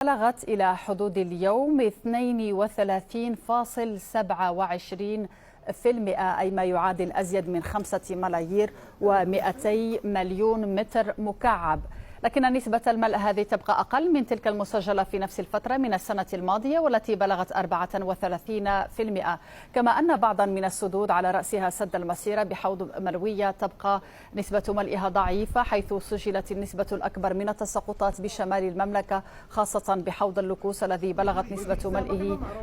بلغت إلى حدود اليوم 32.27%، أي ما يعادل أزيد من 5,200,000,000 متر مكعب. لكن نسبة الملء هذه تبقى أقل من تلك المسجلة في نفس الفترة من السنة الماضية والتي بلغت 34%. كما أن بعضا من السدود على رأسها سد المسيرة بحوض مروية تبقى نسبة ملئها ضعيفة، حيث سجلت النسبة الأكبر من التساقطات بشمال المملكة، خاصة بحوض اللكوس الذي بلغت نسبة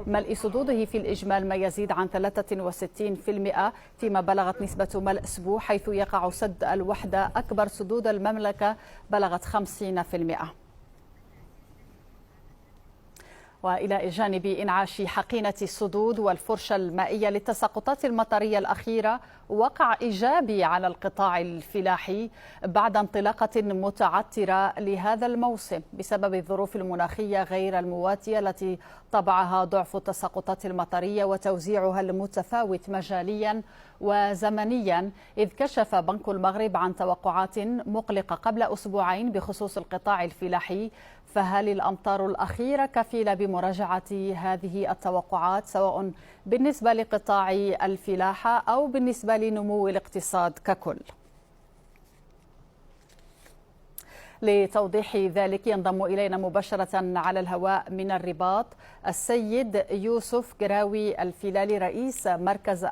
ملء سدوده في الإجمال ما يزيد عن 63%، فيما بلغت نسبة ملء سبو حيث يقع سد الوحدة أكبر سدود المملكة بلغت 50%. وإلى جانب إنعاش حقينة السدود والفرشة المائية للتساقطات المطرية الأخيرة، وقع إيجابي على القطاع الفلاحي بعد انطلاقة متعثرة لهذا الموسم بسبب الظروف المناخية غير المواتية التي طبعها ضعف التساقطات المطرية وتوزيعها المتفاوت مجاليا وزمنيا. إذ كشف بنك المغرب عن توقعات مقلقة قبل أسبوعين بخصوص القطاع الفلاحي، فهل الأمطار الأخيرة كفيلة بمراجعة هذه التوقعات سواء بالنسبة لقطاع الفلاحة أو بالنسبة لنمو الاقتصاد ككل؟ لتوضيح ذلك ينضم إلينا مباشرة على الهواء من الرباط السيد يوسف قراوي الفيلالي، رئيس المركز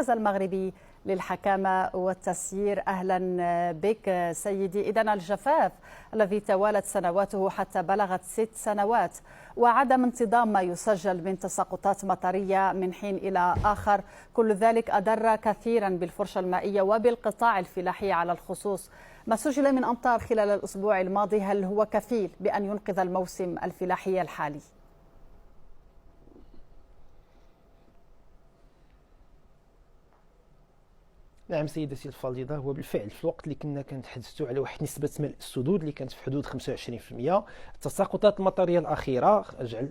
المغربي للحكامة والتسيير. أهلا بك سيدي. إذن الجفاف الذي توالت سنواته حتى بلغت 6 سنوات وعدم انتظام ما يسجل من تساقطات مطرية من حين إلى آخر، كل ذلك أضر كثيرا بالفرشة المائية وبالقطاع الفلاحي على الخصوص. ما سجل من أمطار خلال الأسبوع الماضي هل هو كفيل بأن ينقذ الموسم الفلاحي الحالي؟ نعم سيدتي الفاضلة، هو بالفعل في الوقت اللي كنا كنتحدثوا على واحد نسبة ملء السدود اللي كانت في حدود 25%، التساقطات المطرية الأخيرة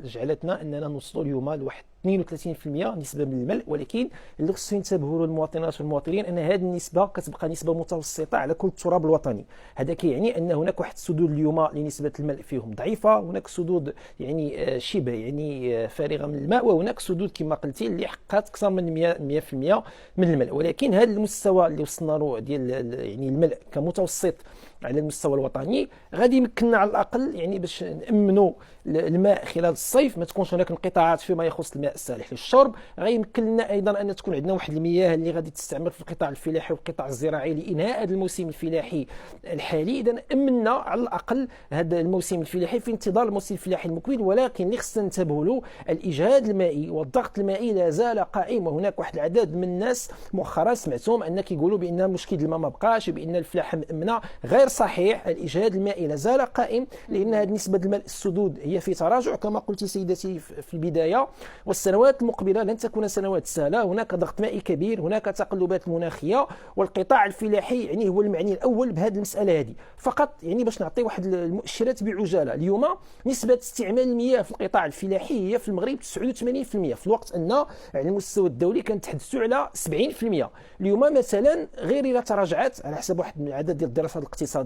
جعلتنا أننا نوصلوا اليوم لواحد 32% نسبة من الملء، ولكن اللي خصو ينتبهوا له المواطنات والمواطنين أن هذه النسبة كتبقى نسبة متوسطة على كل التراب الوطني. هذا كيعني أن هناك واحد السدود اليوم اللي نسبة الملء فيهم ضعيفة، هناك سدود يعني شبه فارغة من الماء، وهناك سدود كما قلتي اللي حققت أكثر من 100% من الملء. ولكن هذا المستوى اللي وصلنا له ديال يعني الملء كمتوسط على المستوى الوطني غادي يمكننا على الاقل يعني باش نامنوا الماء خلال الصيف، ما تكونش هناك انقطاعات فيما يخص الماء الصالح للشرب. غيمكن لنا ايضا ان تكون عندنا واحد المياه اللي غادي تستعمل في القطاع الفلاحي والقطاع الزراعي لانهاء هذا الموسم الفلاحي الحالي. اذا امنا على الاقل هذا الموسم الفلاحي في انتظار الموسم الفلاحي المقبل، ولكن اللي خصنا ننتبهوا له الاجهاد المائي والضغط المائي لا زال قائم. وهناك واحد العدد من الناس مؤخرا سمعتهم ان كيقولوا بان مشكل الماء ما بقاش، بان الفلاحه مامنه. غير صحيح، الاجهاد المائي لا زال قائم، لان هذه نسبه الماء السدود هي في تراجع كما قلت سيدتي في البدايه، والسنوات المقبله لن تكون سنوات سهله. هناك ضغط مائي كبير، هناك تقلبات مناخيه، والقطاع الفلاحي يعني هو المعني الاول بهذه المساله هذه. فقط يعني باش نعطي واحد المؤشرات بعجاله، اليوم نسبه استعمال المياه في القطاع الفلاحي هي في المغرب 89%، في الوقت ان على المستوى الدولي كنتحدثوا على 70%. اليوم مثلا غير الى تراجعات على حسب واحد من العدد ديال الدراسات الاقتصاديه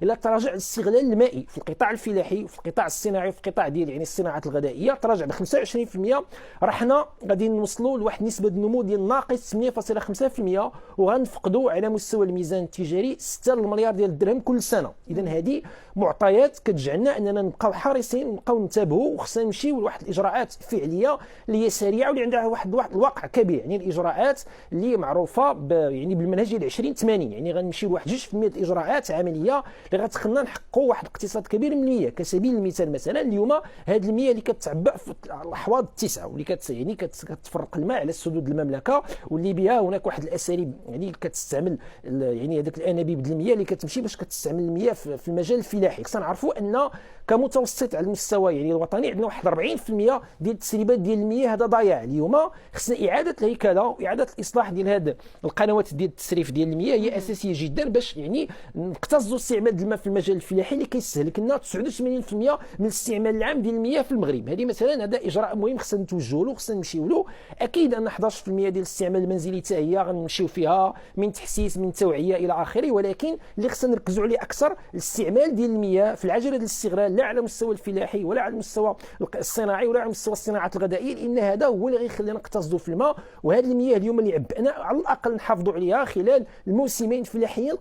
الى تراجع الاستغلال المائي في القطاع الفلاحي وفي القطاع الصناعي وفي القطاع ديال يعني الصناعات الغذائيه تراجع ب 25%. رحنا غادي نوصلوا لواحد نسبه النمو ديال ناقص 8.5%، وغنفقدوا على مستوى الميزان التجاري 6 مليار ديال الدرهم كل سنه. اذا هذه معطيات كتجعلنا اننا نبقاو حريصين ونبقاو ننتبهوا، وخصنا نمشيو لواحد الاجراءات فعليه اللي هي سريعه واللي عندها واحد الواقع كبير. يعني الاجراءات اللي معروفه يعني بالمنهج ديال 2080، يعني غنمشيو لواحد 2% الاجراءات عمليه اللي غتخلينا نحققوا واحد اقتصاد كبير من المياه. كسبيل المثال مثلا اليوم هذه المياه اللي كتعبأ في الاحواض التسعه واللي يعني كتفرق الماء على سدود المملكه، واللي بها هناك واحد الاساليب يعني كتستعمل يعني هذاك الانابيب ديال المياه اللي كتمشي باش كتستعمل المياه في المجال الفلاحي. خصنا نعرفوا ان كمتوسط على المستوى يعني الوطني عندنا واحد 40% ديال التسريبات ديال المياه هذا ضايع. اليوم خصنا اعاده الهيكله واعاده الاصلاح ديال هذه القنوات ديال التسريف ديال المياه، هي اساسيه جدا باش يعني نقتصدوا نقتصدوا استعمال الماء في المجال الفلاحي اللي كيستهلك لنا 89% من الاستعمال العام ديال المياه في المغرب. هذه مثلا هذا اجراء مهم خصنا نتوجهوا له، خصنا نمشيو له. اكيد ان 11% ديال الاستعمال المنزلي حتى هي غنمشيو فيها من تحسيس من توعيه الى اخره، ولكن اللي خصنا نركزوا عليه اكثر الاستعمال ديال المياه في العجله ديال الاستغلال، لا على المستوى الفلاحي ولا على المستوى الصناعي ولا على مستوى الصناعات الغذائيه، لان هذا هو اللي غيخلينا نقتصدوا في الماء. وهذه المياه اليوم اللي عبأنا على الاقل نحافظوا عليها خلال الموسمين الفلاحيين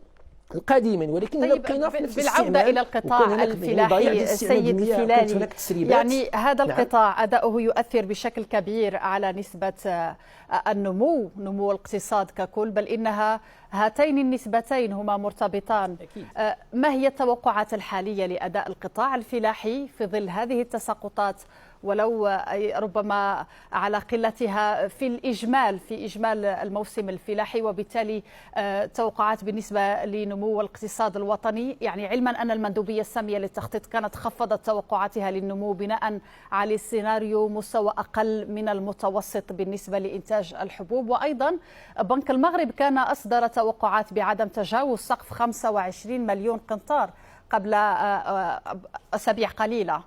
القادمين. ولكن طيب بالعودة إلى القطاع الفلاحي سيد الفيلالي، يعني هذا القطاع أداؤه يؤثر بشكل كبير على نسبة نمو الاقتصاد ككل، بل إنها هاتين النسبتين هما مرتبطان. ما هي التوقعات الحالية لأداء القطاع الفلاحي في ظل هذه التساقطات، ولو ربما على قلتها في إجمال الموسم الفلاحي، وبالتالي توقعات بالنسبة لنمو الاقتصاد الوطني؟ يعني علما أن المندوبية السامية للتخطيط كانت خفضت توقعاتها للنمو بناء على سيناريو مستوى أقل من المتوسط بالنسبة لإنتاج الحبوب، وأيضا بنك المغرب كان أصدر توقعات بعدم تجاوز سقف 25 مليون قنطار قبل أسابيع قليلة.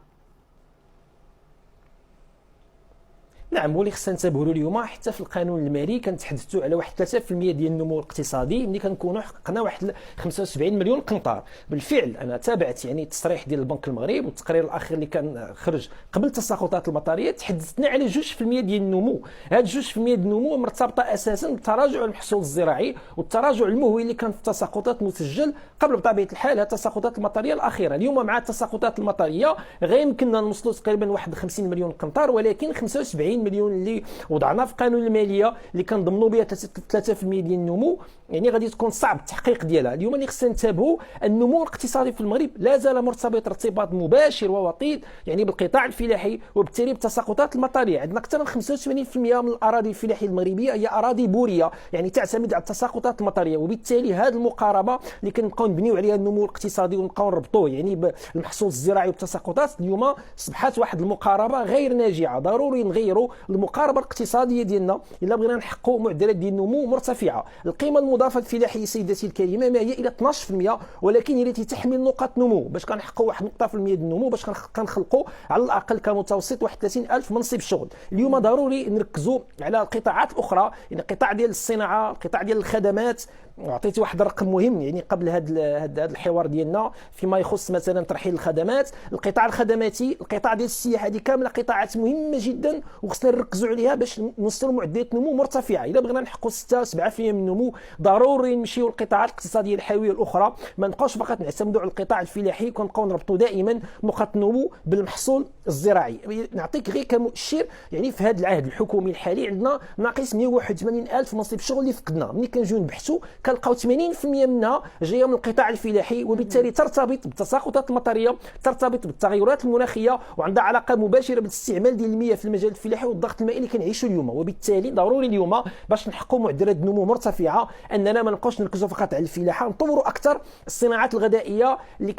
نعم، واللي خصنا ننتبهوا له اليوم حتى في القانون المالي كنتحدثوا على واحد 3% ديال النمو الاقتصادي ملي كنكونوا حققنا واحد 75 مليون قنطار. بالفعل انا تابعت يعني التصريح ديال البنك المغرب والتقرير الاخير اللي كان خرج قبل التساقطات المطريه، تحدثنا على 2% ديال النمو. هاد 2% ديال النمو مرتبطه اساسا بالتراجع المحصول الزراعي والتراجع المهول اللي كان في التساقطات مسجل قبل بطبيعه الحال هاد التساقطات المطريه الاخيره. اليوم مع التساقطات المطريه غيمكننا نوصلوا تقريبا واحد 50 مليون قنطار، ولكن 75 مليون اللي وضعنا في قانون الماليه اللي كنضمنوا بها 3% ديال النمو يعني غادي تكون صعب التحقيق ديالها. اليوم اللي خصنا ننتبهوا النمو الاقتصادي في المغرب لا زال مرتبط ارتباط مباشر ووطيد يعني بالقطاع الفلاحي وبالتالي بالتساقطات المطريه. عندنا اكثر من 85% من الاراضي الفلاحيه المغربيه هي اراضي بوريه يعني تعتمد على التساقطات المطريه، وبالتالي هذه المقاربه اللي كنبقاو نبنيو عليها النمو الاقتصادي ونبقاو نربطوه يعني بالمحصول الزراعي والتساقطات، اليوم اصبحت واحد المقاربه غير ناجعه. ضروري نغيروا المقاربه الاقتصاديه ديالنا الا بغينا نحققوا معدلات ديال النمو مرتفعه. القيمه المضافه الفلاحيه سيدتي الكريمه ما هي الى 12%، ولكن هي التي تحمل نقاط نمو. باش كنحققوا واحد نقطه في المية ديال النمو باش كنخلقوا على الاقل كمتوسط 31,000 منصب شغل. اليوم ضروري نركزوا على القطاعات الاخرى، يعني القطاع ديال الصناعه، القطاع ديال الخدمات. عطيتي واحد الرقم مهم يعني قبل هذا الحوار ديالنا فيما يخص مثلا ترحيل الخدمات، القطاع الخدماتي، القطاع ديال السياحه، هذه كامله قطاعات مهمه جدا وخصنا نركزوا عليها باش نوصلوا معدلات نمو مرتفعه. الا بغينا نحققوا 6 7% من النمو ضروري نمشيو للقطاعات الاقتصاديه الحيويه الاخرى، ما نبقاوش فقط نعتمدوا على القطاع الفلاحي، كنبقاو نربطوا دائما نقاط النمو بالمحصول الزراعي. نعطيك غير كمؤشر يعني في هذا العهد الحكومي الحالي عندنا ناقص 181,000 منصب شغل اللي فقدنا. ملي كنجيو نبحثوا كنلقاو 80% منها جايه من القطاع الفلاحي، وبالتالي ترتبط بالتساقطات المطريه، ترتبط بالتغيرات المناخيه، وعندها علاقه مباشره بالاستعمال ديال المياه في المجال الفلاحي والضغط المائي اللي كنعيشوا اليوم. وبالتالي ضروري اليوم باش نحققوا معدلات نمو مرتفعه اننا ما نبقاوش نركزوا فقط على الفلاحه، نطوروا اكثر الصناعات الغذائيه اللي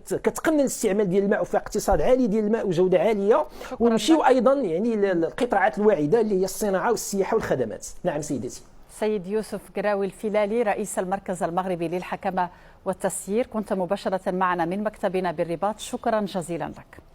كتقنن الاستعمال ديال الماء وفيها اقتصاد عالي ديال الماء وجوده عاليه، ونمشيو ايضا يعني للقطاعات الواعده اللي هي الصناعه والسياحه والخدمات. نعم سيدتي. سيد يوسف قراوي الفيلالي رئيس المركز المغربي للحكمة والتسيير، كنت مباشرة معنا من مكتبنا بالرباط، شكرا جزيلا لك.